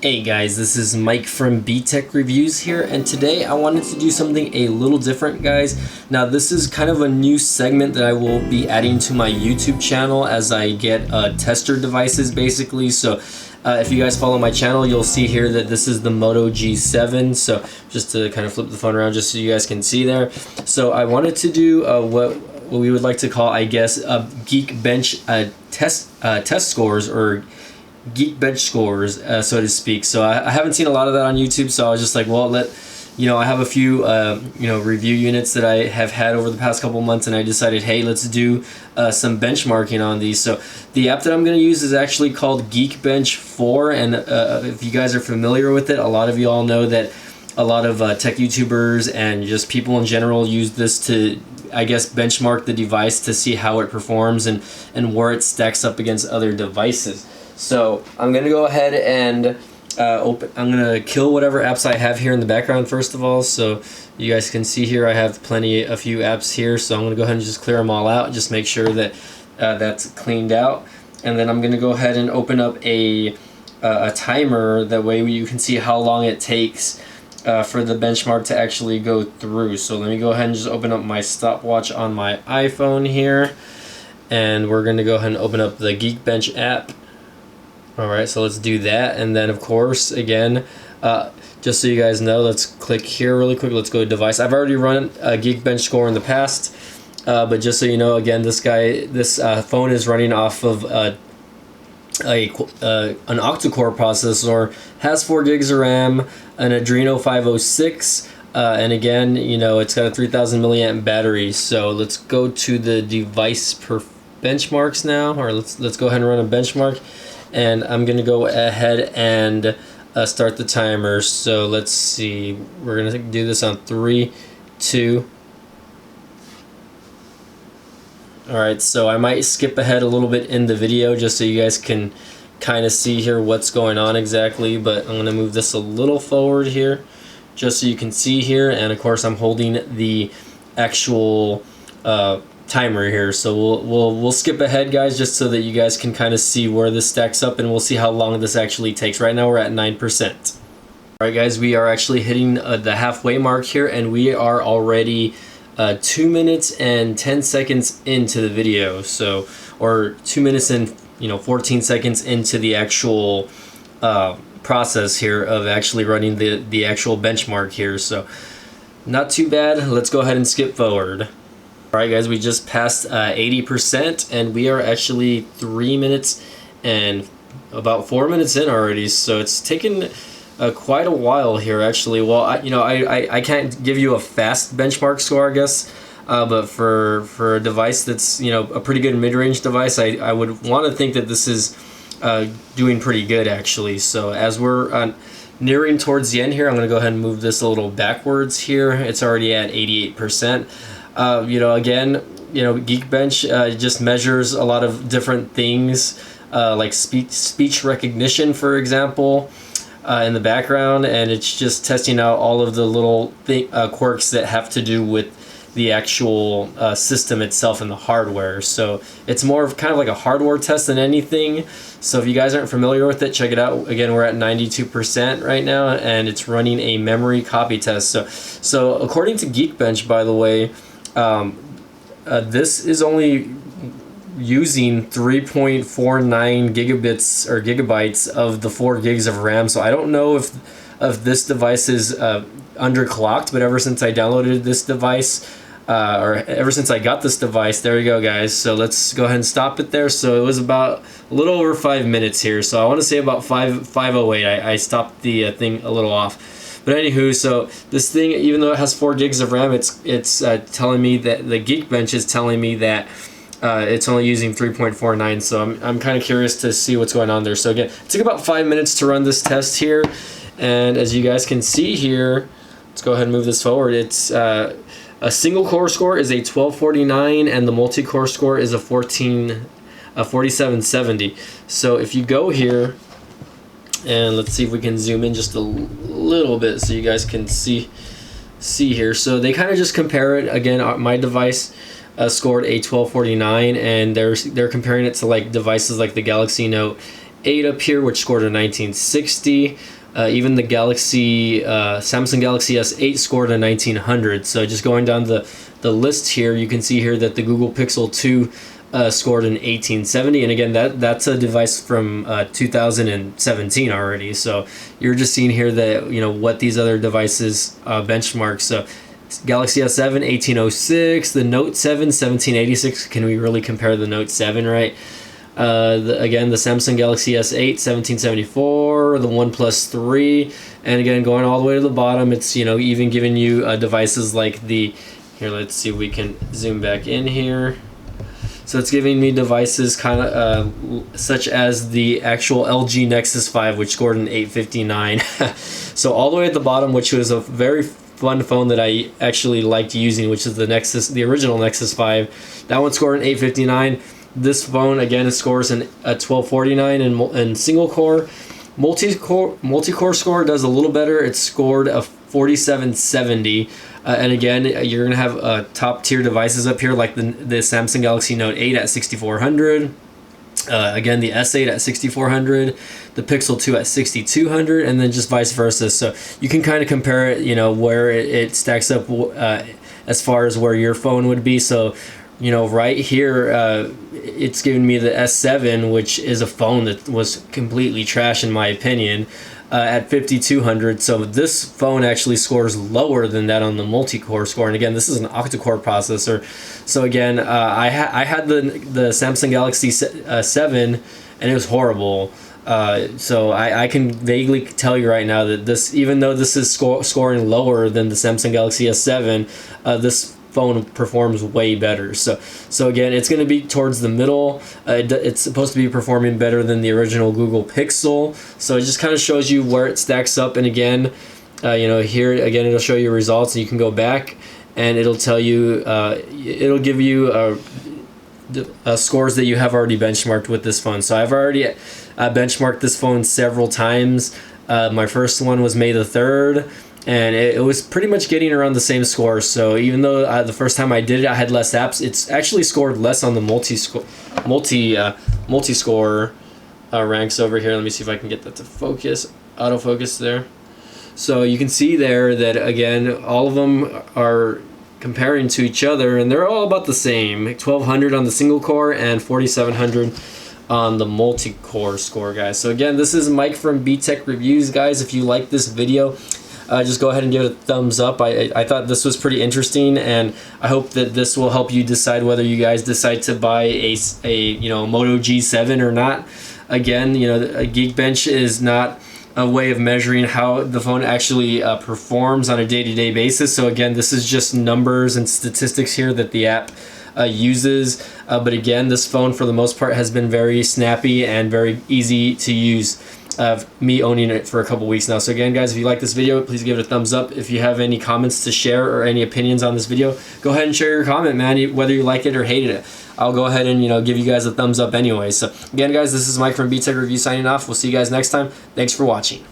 Hey guys, this is Mike from BTech Reviews here, and today I wanted to do something a little different, guys. Now this is kind of a new segment that I will be adding to my YouTube channel as I get tester devices basically. So if you guys follow my channel, you'll see here that this is the Moto G7. So just to kind of flip the phone around just so you guys can see there. So I wanted to do what we would like to call, I guess, Geekbench test scores, or Geekbench scores, so to speak. So I haven't seen a lot of that on YouTube, so I was just like, well, I have a few review units that I have had over the past couple months, and I decided, hey, let's do some benchmarking on these. So the app that I'm going to use is actually called Geekbench 4, and if you guys are familiar with it, a lot of you all know that a lot of tech YouTubers and just people in general use this to, I guess, benchmark the device to see how it performs and where it stacks up against other devices. So I'm going to go ahead and I'm going to kill whatever apps I have here in the background first of all. So you guys can see here I have a few apps here. So I'm going to go ahead and just clear them all out. Just make sure that that's cleaned out. And then I'm going to go ahead and open up a timer. That way you can see how long it takes for the benchmark to actually go through. So let me go ahead and just open up my stopwatch on my iPhone here. And we're going to go ahead and open up the Geekbench app. Alright, so let's do that, and then of course, again, just so you guys know, let's click here really quick. Let's go to device. I've already run a Geekbench score in the past, but just so you know, again, this phone is running off of an octa-core processor, has 4 gigs of RAM, an Adreno 506, and again, it's got a 3000 milliamp battery. So let's go to the device benchmarks now, or let's go ahead and run a benchmark. And I'm going to go ahead and start the timer. So let's see. We're going to do this on 3, 2. Alright, so I might skip ahead a little bit in the video just so you guys can kind of see here what's going on exactly. But I'm going to move this a little forward here just so you can see here. And of course I'm holding the actual timer here, so we'll skip ahead, guys, just so that you guys can kind of see where this stacks up, and we'll see how long this actually takes. Right now we're at 9%. Alright guys, we are actually hitting the halfway mark here, and we are already 2 minutes and 10 seconds into the video, so, or 2 minutes and 14 seconds into the actual process here of actually running the actual benchmark here. So not too bad. Let's go ahead and skip forward. Alright guys, we just passed 80%, and we are actually 3 minutes and about 4 minutes in already, so it's taken quite a while here actually. Well, I can't give you a fast benchmark score, I guess, but for a device that's a pretty good mid-range device, I would want to think that this is doing pretty good actually. So as we're nearing towards the end here, I'm going to go ahead and move this a little backwards here. It's already at 88%. Again, Geekbench just measures a lot of different things, like speech recognition, for example, in the background, and it's just testing out all of the little quirks that have to do with the actual system itself and the hardware. So it's more of kind of like a hardware test than anything. So if you guys aren't familiar with it, check it out. Again, we're at 92% right now, and it's running a memory copy test. So according to Geekbench, by the way, this is only using 3.49 gigabits or gigabytes of the 4 gigs of RAM. So I don't know if this device is underclocked, but ever since I downloaded this device, or ever since I got this device, there you go, guys. So let's go ahead and stop it there. So it was about a little over 5 minutes here. So I want to say about 5:08. I stopped the thing a little off. But anywho, so this thing, even though it has 4 gigs of RAM, it's telling me that the Geekbench is telling me that it's only using 3.49. So I'm kind of curious to see what's going on there. So again, it took about 5 minutes to run this test here, and as you guys can see here, let's go ahead and move this forward. It's a single core score is a 1249, and the multi-core score is a 4770. So if you go here, and let's see if we can zoom in just a little bit so you guys can see here. So they kind of just compare it. Again, my device scored a 1249, and they're comparing it to like devices like the Galaxy Note 8 up here, which scored a 1960. Even the Samsung Galaxy S8 scored a 1900. So just going down the list here, you can see here that the Google Pixel 2 scored an 1870, and again that's a device from 2017 already. So you're just seeing here that what these other devices benchmark. So Galaxy S7 1806, the Note 7 1786. Can we really compare the Note 7, right? Again, the Samsung Galaxy S8 1774, the OnePlus 3, and again going all the way to the bottom, it's even giving you devices like the let's see if we can zoom back in here. So it's giving me devices kind of such as the actual LG Nexus 5, which scored an 859. So all the way at the bottom, which was a very fun phone that I actually liked using, which is the original Nexus 5. That one scored an 859. This phone again scores a 1249 in single core. Multi-core score does a little better. It scored a 4770. And again, you're gonna have top tier devices up here like the Samsung Galaxy Note 8 at 6400. Again, the S8 at 6400, the Pixel 2 at 6200, and then just vice versa. So you can kind of compare it, where it stacks up as far as where your phone would be. So right here, it's giving me the S7, which is a phone that was completely trash in my opinion, at 5200. So this phone actually scores lower than that on the multi-core score. And again, this is an octa-core processor. So again, I had the Samsung Galaxy 7, and it was horrible. So I can vaguely tell you right now that this, even though this is scoring lower than the Samsung Galaxy S7, this phone performs way better. So again, it's going to be towards the middle. It's supposed to be performing better than the original Google Pixel. So it just kind of shows you where it stacks up. And again, here again, it'll show you results, and you can go back and it'll tell you, it'll give you scores that you have already benchmarked with this phone. So I've already benchmarked this phone several times. My first one was May the 3rd. And it was pretty much getting around the same score. So even though the first time I did it, I had less apps, it's actually scored less on the multi-score ranks over here. Let me see if I can get that to focus, autofocus there. So you can see there that again, all of them are comparing to each other, and they're all about the same. 1200 on the single core and 4700 on the multi-core score, guys. So again, this is Mike from B-Tech Reviews, guys. If you like this video, just go ahead and give it a thumbs up. I thought this was pretty interesting, and I hope that this will help you decide whether you guys decide to buy a Moto G7 or not. Again, a Geekbench is not a way of measuring how the phone actually performs on a day-to-day basis. So again, this is just numbers and statistics here that the app uses. But again, this phone for the most part has been very snappy and very easy to use. Me owning it for a couple weeks now. So again, guys, if you like this video, please give it a thumbs up. If you have any comments to share or any opinions on this video, go ahead and share your comment, man, whether you like it or hated it. I'll go ahead and give you guys a thumbs up anyway. So again, guys, this is Mike from B-Tech Review signing off. We'll see you guys next time. Thanks for watching.